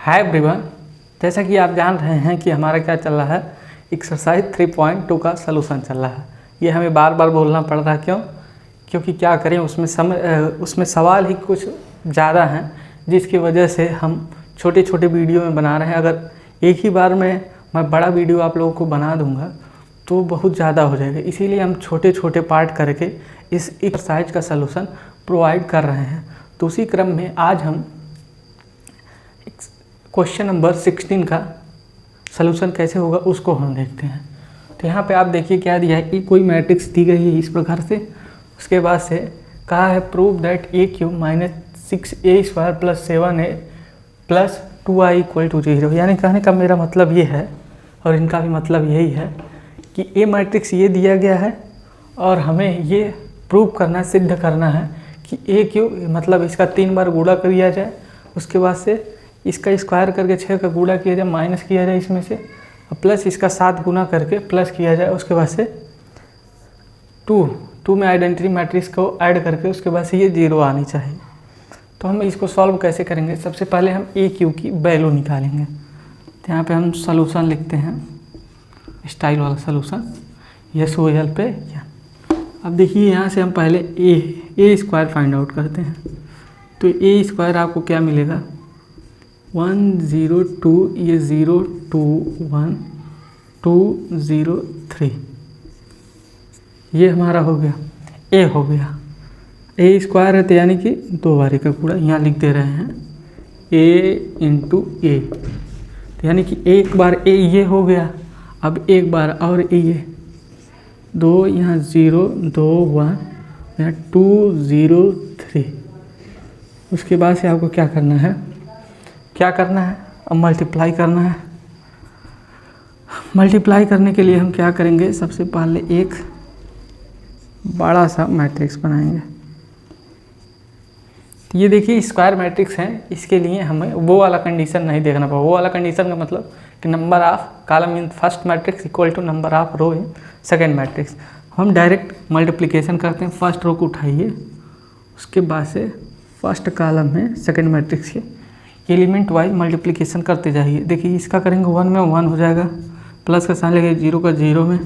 Hi everyone, जैसा कि आप जान रहे हैं कि हमारा क्या चल रहा है, एक्सरसाइज 3.2 का सलूशन चल रहा है। ये हमें बार बार बोलना पड़ रहा है, क्योंकि क्या करें, उसमें सवाल ही कुछ ज़्यादा हैं, जिसकी वजह से हम छोटे छोटे वीडियो में बना रहे हैं। अगर एक ही बार में मैं बड़ा वीडियो आप लोगों को बना दूंगा तो बहुत ज़्यादा हो जाएगा, इसीलिए हम छोटे छोटे पार्ट करके इस एक्सरसाइज का सलूशन प्रोवाइड कर रहे हैं। तो उसी क्रम में आज हम क्वेश्चन नंबर 16 का सलूशन कैसे होगा उसको हम देखते हैं। तो यहाँ पे आप देखिए क्या दिया है कि कोई मैट्रिक्स दी गई है इस प्रकार से। उसके बाद से कहा है prove that a³ - 6a² + 7a + 2i = 0। यानी कहने का मेरा मतलब ये है और इनका भी मतलब यही है कि ए मैट्रिक्स ये दिया गया है और हमें ये प्रूव करना, सिद्ध करना है कि a³ मतलब इसका 3 बार गुणा किया जाए, उसके बाद से इसका स्क्वायर करके 6 का गुणा किया जाए, माइनस किया जाए इसमें से, और प्लस इसका 7 गुना करके प्लस किया जाए। उसके बाद से 2 में आइडेंटिटी मैट्रिक्स को ऐड करके उसके बाद से ये 0 आनी चाहिए। तो हम इसको सॉल्व कैसे करेंगे? सबसे पहले हम a³ की वैल्यू निकालेंगे। तो यहाँ पे हम सलूशन लिखते हैं, स्टाइल वाला सलूशन, SOL पे। अब देखिए यहाँ से हम पहले a² फाइंड आउट करते हैं। तो a² आपको क्या मिलेगा? 1 0 2, ये 0 2 1 2 0 3, ये हमारा हो गया, a हो गया। a² है तो यानी कि 2 बार का गुणा, यहाँ लिख दे रहे हैं a × a, तो यानी कि एक बार a ये हो गया। अब एक बार और ये 2, यहाँ 0 2 1, यहाँ 2 0 3। उसके बाद से आपको क्या करना है? अब मल्टीप्लाई करना है। मल्टीप्लाई करने के लिए हम क्या करेंगे? सबसे पहले एक बड़ा सा मैट्रिक्स बनाएंगे। ये देखिए स्क्वायर मैट्रिक्स है, इसके लिए हमें वो वाला कंडीशन नहीं देखना पड़ा। वो वाला कंडीशन का मतलब कि number of column in first matrix equal to number of row in second matrix. हम डायरेक्ट मल्टीप्लिकेशन करते हैं। फर्स्ट रो को उठाइए, उसके बाद से फर्स्ट कॉलम में सेकेंड मैट्रिक्स के एलिमेंट वाइज मल्टीप्लिकेशन करते जाइए। देखिए इसका करेंगे 1 में 1 हो जाएगा, प्लस का साइन लगेगा 0 का 0 में,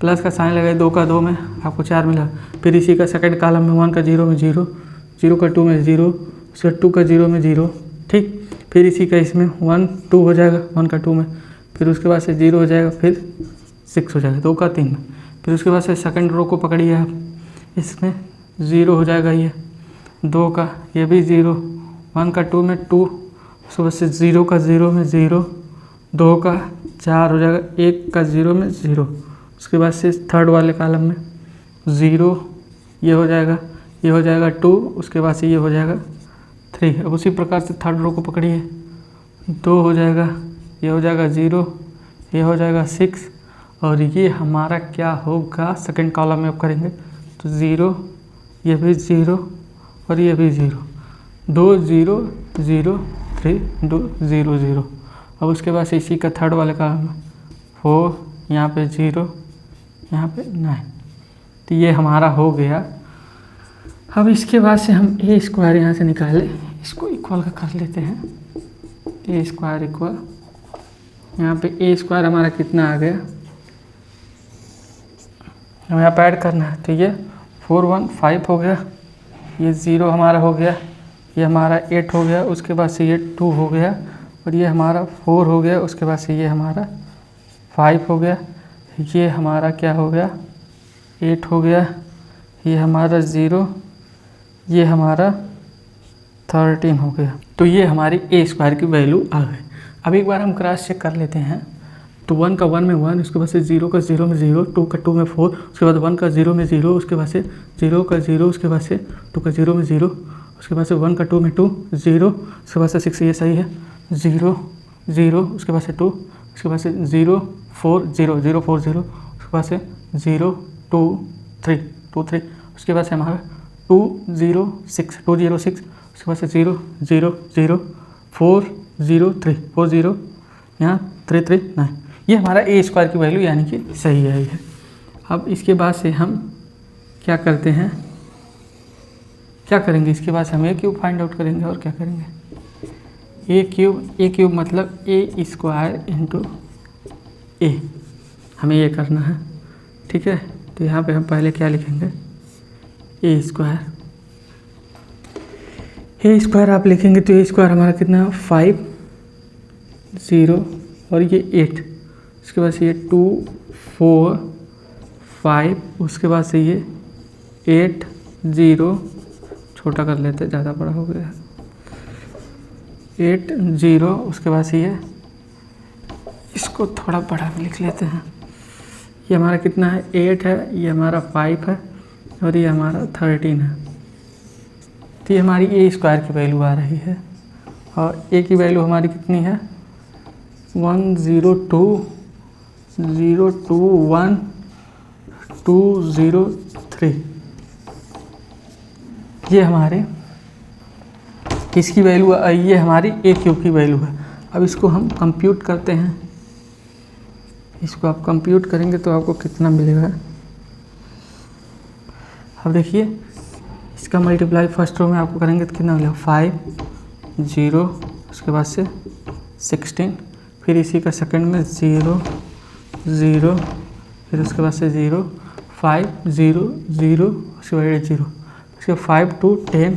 प्लस का साइन लगेगा 2 का 2 में, आपको 4 मिला। फिर इसी का सेकंड कॉलम में 1 का 0 में 0, 0 का 2 में 0, उसका 2 का 0 में 0, ठीक। फिर इसी का इसमें 1 2 हो जाएगा 1 का 2 में, फिर उसके बाद से 0 हो जाएगा, फिर 6 हो जाएगा 2 का 3 में। फिर उसके बाद से सेकंड रो को पकड़िए आप, इसमें 0 हो जाएगा, ये 2 का, ये भी 0, 1 का 2 में 2, उसके बाद से 0 का 0 में 0, 2 का 4 हो जाएगा, 1 का 0 में 0। उसके बाद से थर्ड वाले कॉलम में 0, ये हो जाएगा, ये हो जाएगा 2, उसके बाद से ये हो जाएगा 3। अब उसी प्रकार से थर्ड रो को पकड़िए, 2 हो जाएगा, ये हो जाएगा 0, ये हो जाएगा 6, और ये हमारा क्या होगा? सेकंड कॉलम में अब करेंगे तो 0, ये भी 0 और ये भी 0, 2 0 0 3 2 0 0। अब उसके बाद से इसी का थर्ड वाले का 4, यहाँ पे 0, यहाँ पे 9। तो ये हमारा हो गया। अब इसके बाद से हम a² यहाँ से निकाले, इसको इक्वल का कर लेते हैं। a² इक्वल, यहाँ पे a² हमारा कितना आ गया? हमें यहाँ पे ऐड करना है, तो ये 4 1 5 हो गया, ये 0 हमारा हो गया, ये हमारा 8 हो गया, उसके बाद से ये 2 हो गया, और ये हमारा 4 हो गया, उसके बाद से ये हमारा 5 हो गया, ये हमारा क्या हो गया? 8 हो गया, ये हमारा 0, ये हमारा 13 हो गया। तो ये हमारी a² की वैल्यू आ गई। अब एक बार हम क्रॉस चेक कर लेते हैं। तो 1 का 1 में 1, उसके बाद से 0 का 0 में 0, 2 का 2 में 4, उसके बाद 1 का 0 में 0, उसके बाद से 0 का 0, उसके बाद से 2 का 0 में 0, उसके बाद से 1 का 2 में 2 0, उसके बाद से 6, ये सही है, 0 0, उसके बाद से 2, उसके बाद से 0 4 0 0 4 0, उसके बाद से 0 2 3 2 3, उसके बाद से हमारा 2 0 6 2 0 6, उसके बाद से 0 0 0 4 0 3 4 0, यहाँ 3 3 9। ये हमारा a² की वैल्यू यानी कि सही है। अब इसके बाद से हम क्या करते हैं? क्या करेंगे इसके बाद हम a³ फाइंड आउट करेंगे और क्या करेंगे ए क्यूब मतलब ए स्क्वायर इंटू ए, हमें ये करना है, ठीक है। तो यहाँ पे हम पहले क्या लिखेंगे, ए स्क्वायर आप लिखेंगे तो ए स्क्वायर हमारा कितना है 5 0 और ये 8, उसके बाद से ये 2 4 5, उसके बाद से ये 8 0, छोटा कर लेते हैं ज़्यादा बड़ा हो गया है, 8 0, उसके बाद से ये इसको थोड़ा बड़ा भी लिख लेते हैं। ये हमारा कितना है 8 है, ये हमारा 5 है और ये हमारा 13 है। तो ये हमारी ए स्क्वायर की वैल्यू आ रही है और ए की वैल्यू हमारी कितनी है 102.1203। ये हमारे इसकी वैल्यू, ये हमारी ए क्यूब की वैल्यू है। अब इसको हम कंप्यूट करते हैं, इसको आप कंप्यूट करेंगे तो आपको कितना मिलेगा। अब देखिए इसका मल्टीप्लाई फर्स्ट रो में आपको करेंगे तो कितना मिलेगा 5 0, उसके बाद से 16, फिर इसी का सेकंड में 0 0, फिर उसके बाद से 0 5 0 0, उसके बाद 0, उसके 5 to 10,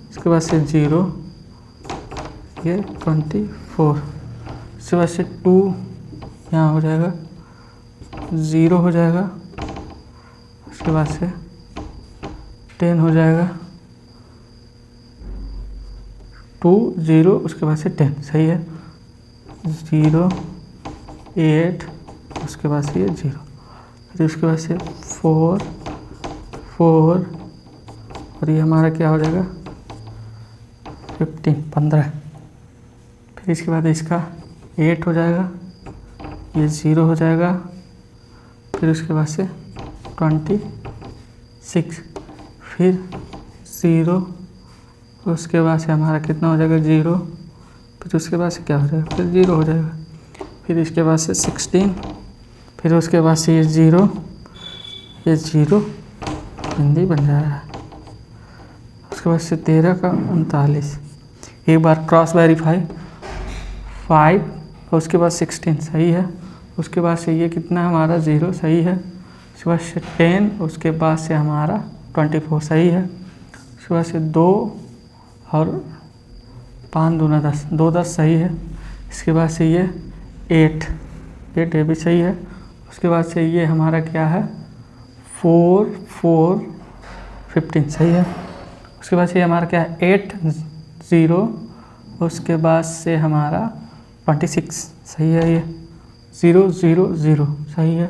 उसके बाद से 0, ये 24, उसके बाद से 2 यहाँ हो जाएगा 0 हो जाएगा, उसके बाद से 10 हो जाएगा 2 0, उसके बाद से 10, सही है 0 8, उसके बाद से ये 0, फिर उसके बाद से 4 4 और ये हमारा क्या हो जाएगा 15, फिर इसके बाद इसका 8 हो जाएगा, ये 0 हो जाएगा, फिर उसके बाद से 26, फिर 0, उसके बाद से हमारा कितना हो जाएगा 0, फिर उसके बाद से क्या हो जाएगा फिर 0 हो जाएगा, फिर इसके बाद से 16, फिर उसके बाद से ये 0 हिंदी बन जा रहा है, उसके बाद से 13 का 39, एक बार क्रॉस वेरीफाई 5 और उसके बाद 16 सही है, उसके बाद से ये कितना है हमारा 0 सही है, उसके बाद से 10, उसके बाद से हमारा 24 सही है, उसके बाद से 2 और 5 दूना 10, 2 10 सही है, इसके बाद से ये 8 ये भी सही है, उसके बाद से ये हमारा क्या है 4 4 15 सही है, उसके बाद से हमारा क्या है 8 0, उसके बाद से हमारा 26 सही है, ये 0 0 0 सही है,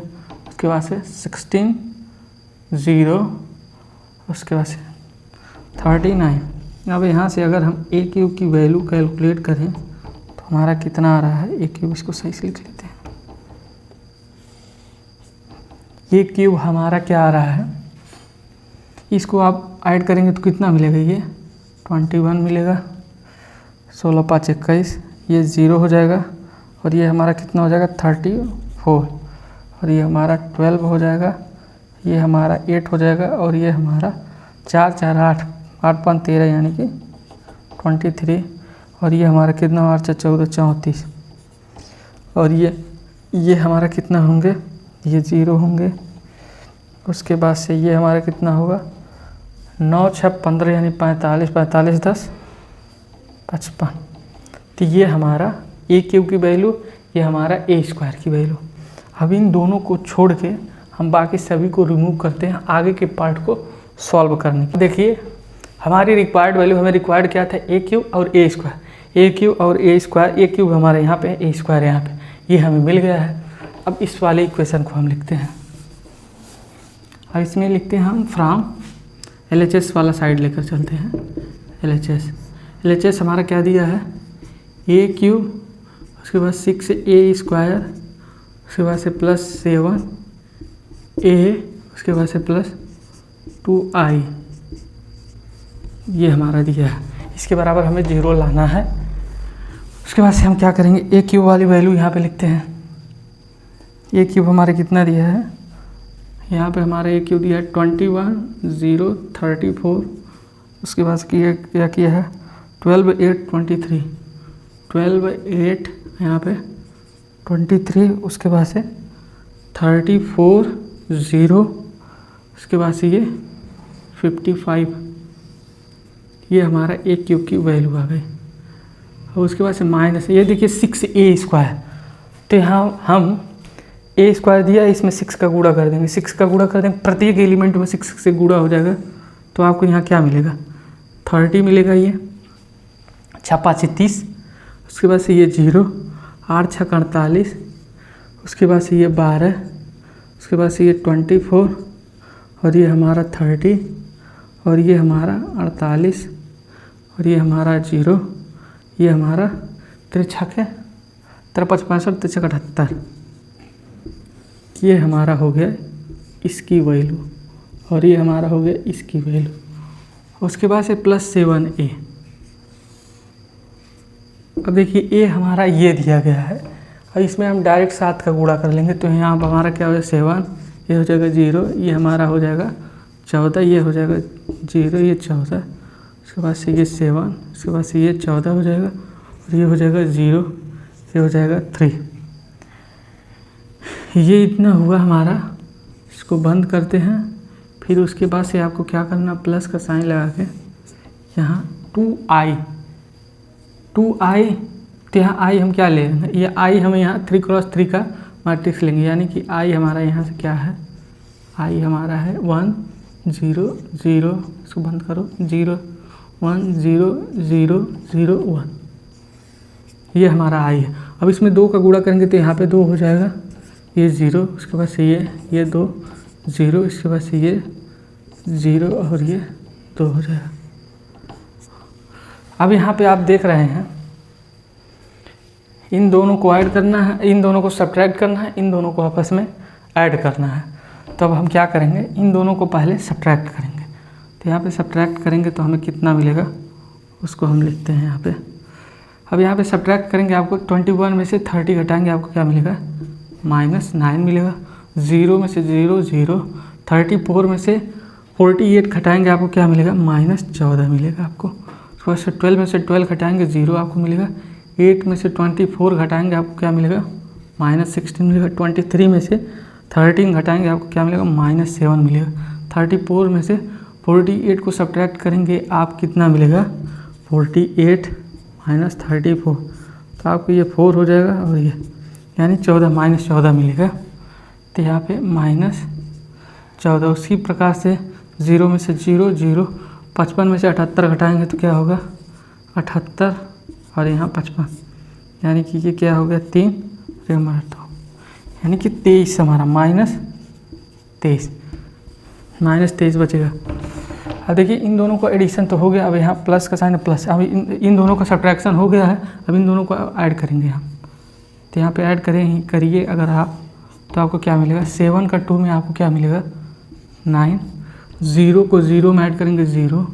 उसके बाद से 16 0, उसके बाद से 39। अब यहाँ से अगर हम ए क्यूब की वैल्यू कैलकुलेट करें तो हमारा कितना आ रहा है ए क्यूब, इसको सही से लिख लेते हैं। ये क्यूब हमारा क्या आ रहा है, इसको आप ऐड करेंगे तो कितना मिलेगा, ये 21 मिलेगा, 16 5 21, ये 0 हो जाएगा और ये हमारा कितना हो जाएगा 34 और ये हमारा 12 हो जाएगा, ये हमारा 8 हो जाएगा और ये हमारा 4 4 8 8 5 13 यानी कि 23 और ये हमारा कितना 8 14 34 और ये हमारा कितना होंगे, ये 0 होंगे, उसके बाद से ये हमारा कितना होगा 9 6 15 यानी 45 45 10 55। तो ये हमारा ए क्यूब की वैल्यू, ये हमारा ए स्क्वायर की वैल्यू। अब इन दोनों को छोड़ के हम बाकी सभी को रिमूव करते हैं आगे के पार्ट को सॉल्व करने की। देखिए हमारी रिक्वायर्ड वैल्यू, हमें रिक्वायर्ड क्या था ए क्यूब और ए स्क्वायर, ए क्यूब और ए स्क्वायर, ए क्यूब हमारे यहाँ पे ए स्क्वायर यहाँ पे, ये हमें मिल गया है। अब इस वाले इक्वेशन को हम लिखते हैं, अब इसमें लिखते हैं हम फ्रॉम LHS वाला साइड लेकर चलते हैं, LHS हमारा क्या दिया है ए क्यूब, उसके बाद 6a स्क्वायर, उसके बाद से +7a, उसके बाद से +2i, ये हमारा दिया है। इसके बराबर हमें 0 लाना है। उसके बाद से हम क्या करेंगे, ए क्यूब वाली वैल्यू यहाँ पे लिखते हैं। ए क्यूब हमारे कितना दिया है, यहाँ पे हमारा ए क्यूब दिया है 21 0 34, उसके बाद क्या किया है 12 8 23, 12 8 यहाँ पे 23, उसके बाद से 34 0, उसके बाद से ये 55, ये हमारा ए क्यूब की वैल्यू आ गई। और उसके बाद से माइनस, ये देखिए 6a², तो यहाँ हम a² दिया, इसमें 6 का गुणा कर देंगे, 6 का गुणा कर देंगे, प्रत्येक एलिमेंट में 6 से गुणा हो जाएगा, तो आपको यहाँ क्या मिलेगा 30 मिलेगा। ये 6 5 30, उसके बाद से ये 0, 8 6 48, उसके बाद से ये 12, उसके बाद से ये 24, और ये हमारा 30, और ये हमारा 48, और ये हमारा 0, ये हमारा 3 6 53 65 3 78, ये हमारा हो गया इसकी वैल्यू, और ये हमारा हो गया इसकी वैल्यू। उसके बाद से +7a। अब देखिए a हमारा ये दिया गया है, और इसमें हम डायरेक्ट 7 का गुणा कर लेंगे, तो यहाँ पर हमारा क्या हो जाएगा 7, ये हो जाएगा 0, ये हमारा हो जाएगा 14, ये हो जाएगा 0, ये 14, उसके बाद से ये 7, उसके बाद से ये 14 हो जाएगा, और ये हो जाएगा 0, ये हो जाएगा 3। ये इतना हुआ हमारा। इसको बंद करते हैं। फिर उसके बाद से आपको क्या करना, प्लस का साइन लगा के यहाँ 2i, तो यहाँ i हम क्या ले लेंगे, ये i हम यहाँ 3x3 का मैट्रिक्स लेंगे, यानी कि i हमारा यहाँ से क्या है, i हमारा है 1 0 0, इसको बंद करो, 0 1 0 0 0 1, ये हमारा i है। अब इसमें 2 का गुणा करेंगे तो यहाँ पे 2 हो जाएगा, ये 0, उसके बाद से ये 2 0, इसके बाद से ये 0 और ये 2 हो जाएगा। अब यहाँ पे आप देख रहे हैं इन दोनों को ऐड करना है, इन दोनों को सब्ट्रैक्ट करना है, इन दोनों को आपस में ऐड करना है। तो अब हम क्या करेंगे, इन दोनों को पहले सब्ट्रैक्ट करेंगे। तो यहाँ पे सब्ट्रैक्ट करेंगे तो हमें कितना मिलेगा उसको हम लिखते हैं यहाँ पे। अब यहाँ पे सब्ट्रैक्ट करेंगे, आपको 21 में से 30 घटाएंगे, आपको क्या मिलेगा -9 मिलेगा। 0 में से 0 0, 34 में से 48 घटाएंगे, आपको क्या मिलेगा -14 मिलेगा आपको। उसके बाद से 12 में से 12 घटाएंगे 0 आपको मिलेगा। 8 में से 24 घटाएंगे, आपको क्या मिलेगा -16 मिलेगा। 23 में से 13 घटाएंगे, आपको क्या मिलेगा -7 मिलेगा। 34 में से 48 को सब्ट्रैक्ट करेंगे, आप कितना मिलेगा 48 - 34, तो आपको ये 4 हो जाएगा, और ये यानी 14 -14 मिलेगा। तो यहाँ पे -14। उसी प्रकार से 0 में से 0 0, 55 में से 78 घटाएंगे तो क्या होगा 78, और यहाँ 55, यानी कि ये क्या हो गया 3, ये हमारा 2, यानी कि 23 हमारा -23 बचेगा। अब देखिए इन दोनों को एडिशन तो हो गया, अब यहाँ प्लस का साइन है प्लस, अब इन दोनों का सब्ट्रैक्शन हो गया है, अब इन दोनों को ऐड करेंगे हम। तो यहाँ पे ऐड करिए अगर आप, तो आपको क्या मिलेगा 7 का 2 में आपको क्या मिलेगा 9, 0 को 0 में ऐड करेंगे 0,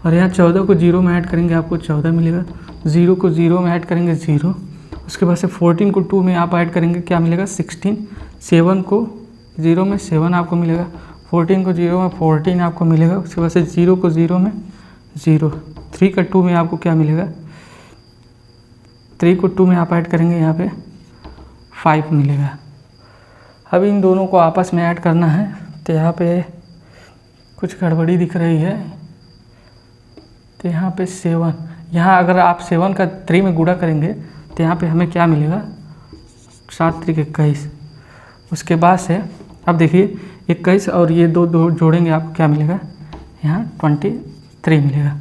और यहाँ 14 को 0 में ऐड करेंगे आपको 14 मिलेगा। 0 को 0 में ऐड करेंगे 0, उसके बाद से 14 को 2 में आप ऐड करेंगे क्या मिलेगा 16, 7 को 0 में 7 आपको मिलेगा, 14 को 0 में 14 आपको मिलेगा। उसके बाद से 0 को 0 में 0, 3 का 2 में आपको क्या मिलेगा 3 को 2 में आप ऐड करेंगे यहाँ पे 5 मिलेगा। अब इन दोनों को आपस में ऐड करना है, तो यहाँ पे कुछ गड़बड़ी दिख रही है। तो यहाँ पे 7, यहाँ अगर आप 7 का 3 में गुणा करेंगे तो यहाँ पे हमें क्या मिलेगा 7 3 21। उसके बाद से अब देखिए 21 और ये दो जोड़ेंगे, आपको क्या मिलेगा यहाँ 23 मिलेगा।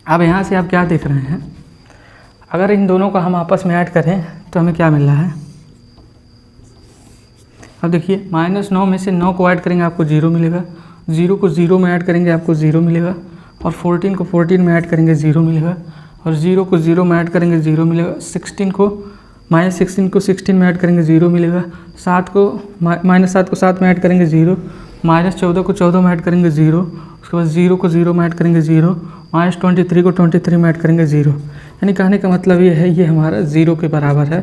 अब यहाँ से आप क्या देख रहे हैं, अगर इन दोनों को हम आपस में ऐड करें तो हमें क्या मिल रहा है। अब देखिए -9 में से 9 को ऐड करेंगे आपको 0 मिलेगा, 0 को 0 में ऐड करेंगे आपको 0 मिलेगा, और 14 को 14 में ऐड करेंगे 0 मिलेगा, और 0 को 0 में ऐड करेंगे 0 मिलेगा। 16 को -16 में ऐड करेंगे 0 मिलेगा। 7 को -7 को 7 में ऐड करेंगे 0, -14 को 14 में ऐड करेंगे 0, उसके बाद 0 को 0 में ऐड करेंगे 0, -23 को 23 में ऐड करेंगे 0। यानी कहने का मतलब ये है, ये हमारा 0 के बराबर है,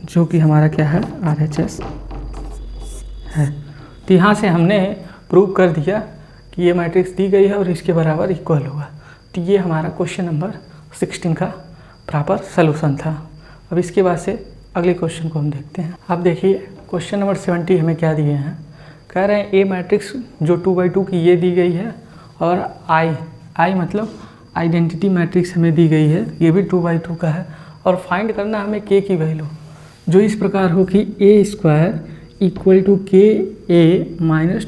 जो कि हमारा क्या है RHS है। तो यहाँ से हमने प्रूव कर दिया कि ये मैट्रिक्स दी गई है और इसके बराबर इक्वल होगा। तो ये हमारा क्वेश्चन नंबर 16 का प्रॉपर सलूशन था। अब इसके बाद से अगले क्वेश्चन को हम देखते हैं। अब देखिए क्वेश्चन नंबर 70 हमें क्या दिए हैं, कह रहे हैं ए मैट्रिक्स जो 2/2 की ये दी गई है और आई मतलब आइडेंटिटी मैट्रिक्स हमें दी गई है, ये भी 2/2 का है और फाइंड करना हमें के की वैल्यू जो इस प्रकार हो कि a² = ka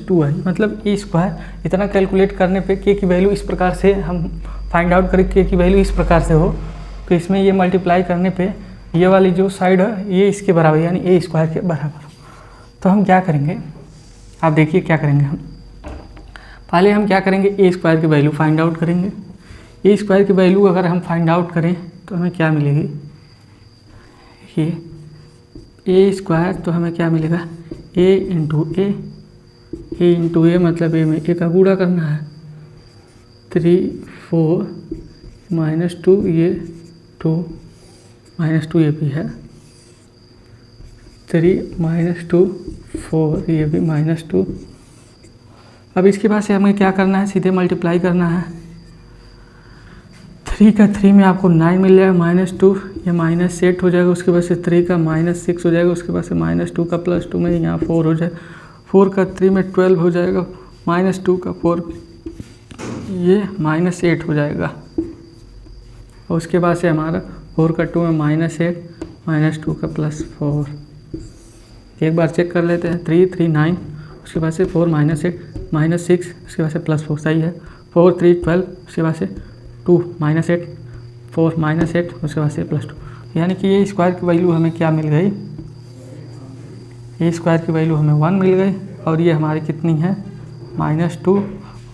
- 2i, मतलब a² इतना कैलकुलेट करने पे के की वैल्यू इस प्रकार से हम फाइंड आउट करें, के की वैल्यू इस प्रकार से हो कि इसमें ये मल्टीप्लाई करने पे ये वाली जो साइड है ये इसके बराबर यानी a² के बराबर। तो हम क्या करेंगे, आप देखिए क्या करेंगे, हम पहले हम क्या करेंगे a² की वैल्यू फाइंड आउट करेंगे। a² की वैल्यू अगर हम फाइंड आउट करें तो हमें क्या मिलेगी, ये a² तो हमें क्या मिलेगा a इंटू a मतलब a में a का गुणा करना है, 3 4 -2 ये 2 -2 ये भी है, 3 -2 4 ये भी -2। अब इसके बाद से हमें क्या करना है, सीधे मल्टीप्लाई करना है। 3 का 3 में आपको 9 मिल जाएगा, -2 ये -8 हो जाएगा, उसके बाद से 3 का -6 हो जाएगा, उसके बाद से -2 का +2 में यहाँ 4 हो जाएगा, 4 का 3 में 12 हो जाएगा, -2 का 4 ये -8 हो जाएगा और उसके बाद से हमारा 4 का 2 में -8 -2 का +4। एक बार चेक कर लेते हैं, 3 3 9 उसके बाद से 4 -8 -6 उसके बाद से +4 सही है, 4 3 12 उसके बाद से 2 -8 4 -8 उसके बाद से +2, यानी कि ये स्क्वायर की वैल्यू हमें क्या मिल गई, ये स्क्वायर की वैल्यू हमें 1 मिल गई और ये हमारी कितनी है -2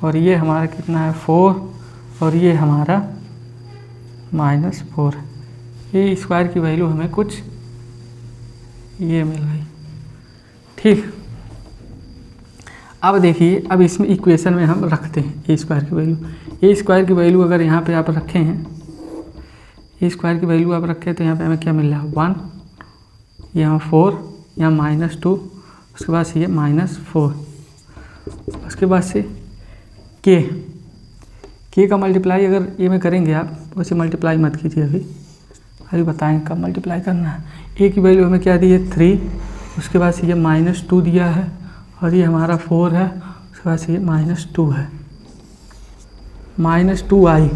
और ये हमारा कितना है 4 और ये हमारा -4। ये स्क्वायर की वैल्यू हमें कुछ ये मिल गई। ठीक, अब देखिए अब इसमें इक्वेशन में हम रखते हैं ए स्क्वायर की वैल्यू। ए स्क्वायर की वैल्यू अगर यहाँ पे आप रखे हैं, ए स्क्वायर की वैल्यू आप रखें तो यहाँ पे हमें क्या मिल रहा है 1, यहाँ 4, यहाँ -2 उसके बाद से ये -4, उसके बाद से के का मल्टीप्लाई अगर ए में करेंगे आप, वैसे मल्टीप्लाई मत कीजिए, अभी बताएंगे कब मल्टीप्लाई करना है। ए की वैल्यू हमें क्या दी है 3, उसके बाद से ये -2 दिया है और ये हमारा 4 है, उसके बाद से ये -2 है, -2i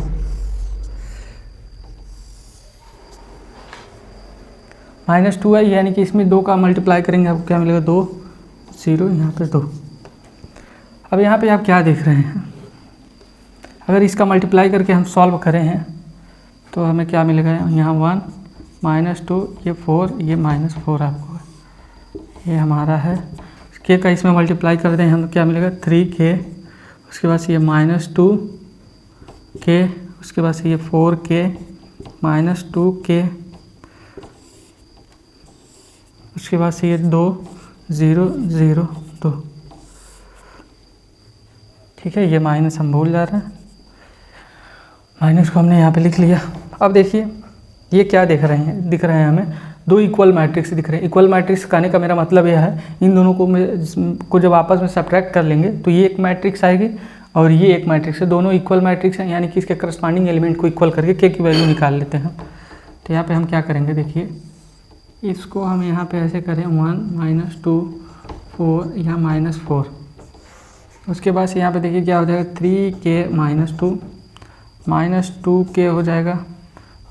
-2i यानी कि इसमें 2 का मल्टीप्लाई करेंगे आपको क्या मिलेगा 2 0 यहाँ पे 2। अब यहाँ पे आप क्या देख रहे हैं, अगर इसका मल्टीप्लाई करके हम सॉल्व करें हैं तो हमें क्या मिलेगा, यहाँ 1 -2 ये 4 ये -4 आपको ये हमारा है। के का इसमें मल्टीप्लाई कर दें हम क्या मिलेगा 3k, उसके बाद से ये -2k, उसके बाद से ये 4k -2k, उसके बाद से ये 2 0 0 2। ठीक है, ये माइनस हम भूल जा रहे हैं, माइनस को हमने यहाँ पे लिख लिया। अब देखिए ये क्या दिख रहे हैं हमें 2 इक्वल मैट्रिक्स दिख रहे हैं। इक्वल मैट्रिक्स कहने का मेरा मतलब यह है इन दोनों को जब आपस में सब्ट्रैक्ट कर लेंगे तो ये एक मैट्रिक्स आएगी और ये एक मैट्रिक्स है, दोनों इक्वल मैट्रिक्स हैं, यानी कि इसके करस्पॉन्डिंग एलिमेंट को इक्वल करके के की वैल्यू निकाल लेते हैं। तो यहाँ पे हम क्या करेंगे, देखिए इसको हम यहाँ पे ऐसे करें 1 -2 4 यहाँ -4, उसके बाद से यहाँ पे देखिए क्या हो जाएगा 3k -2k हो जाएगा,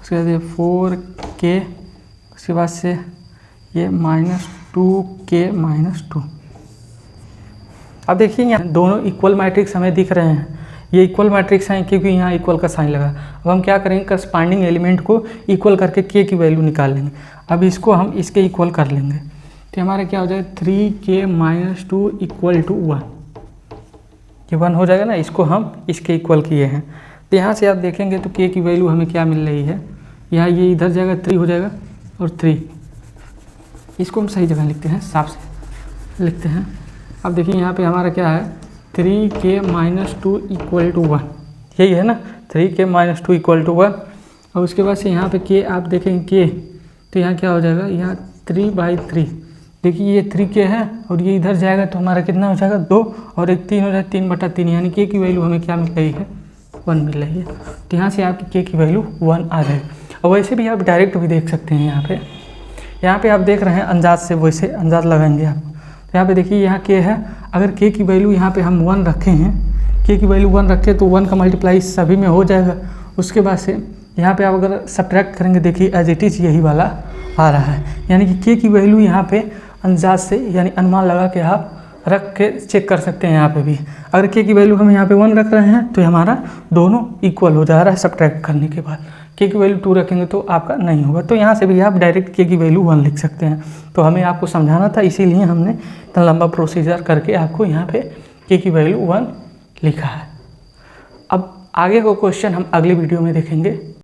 उसके बाद ये 4k, उसके बाद से ये -2k -2। अब देखिए यहाँ दोनों इक्वल मैट्रिक्स हमें दिख रहे हैं, ये इक्वल मैट्रिक्स हैं क्योंकि यहाँ इक्वल का साइन लगा। अब हम क्या करेंगे, करस्पॉन्डिंग एलिमेंट को इक्वल करके के की वैल्यू निकाल लेंगे। अब इसको हम इसके इक्वल कर लेंगे तो हमारा क्या हो जाएगा 3k -2 = 1, ये 1 हो जाएगा ना, इसको हम इसके इक्वल किए हैं। तो यहाँ से आप देखेंगे तो के की वैल्यू हमें क्या मिल रही है, यहाँ ये इधर जाएगा 3 हो जाएगा और 3, इसको हम सही जगह लिखते हैं, साफ से लिखते हैं। अब देखिए यहाँ पे हमारा क्या है 3k -2 = 1, यही है ना 3k -2 = 1। और उसके बाद से यहाँ पे के आप देखेंगे के, तो यहाँ क्या हो जाएगा, यहाँ 3/3, देखिए ये 3k है और ये इधर जाएगा तो हमारा कितना हो जाएगा 2 और एक 3 हो जाएगा 3/3, यानी के की वैल्यू हमें क्या मिल रही है 1 मिल रही है। तो यहाँ से आपकी के की वैल्यू 1 आ जाएगी। और वैसे भी आप डायरेक्ट भी देख सकते हैं। यहाँ पे आप देख रहे हैं अंदाज से, वैसे अंदाज लगाएंगे आप। तो यहाँ पे देखिए यहाँ के है, अगर के की वैल्यू यहाँ पे हम 1 रखे हैं, के की वैल्यू 1 रखे तो 1 का मल्टीप्लाई सभी में हो जाएगा। उसके बाद से यहाँ पे आप अगर सब्ट्रैक्ट करेंगे, देखिए एज इट इज़ यही वाला आ रहा है। यानी कि के की वैल्यू यहाँ पे अंदाज से यानी अनुमान लगा के आप रख के चेक कर सकते हैं। यहाँ पे भी अगर के की वैल्यू हम यहाँ पे 1 रख रहे हैं तो हमारा दोनों इक्वल हो जा रहा है सब्ट्रैक्ट करने के बाद। के की वैल्यू 2 रखेंगे तो आपका नहीं होगा। तो यहाँ से भी आप डायरेक्ट के की वैल्यू 1 लिख सकते हैं। तो हमें आपको समझाना था, इसीलिए हमने इतना लंबा प्रोसीजर करके आपको यहाँ पे के की वैल्यू 1 लिखा है। अब आगे को क्वेश्चन हम अगले वीडियो में देखेंगे।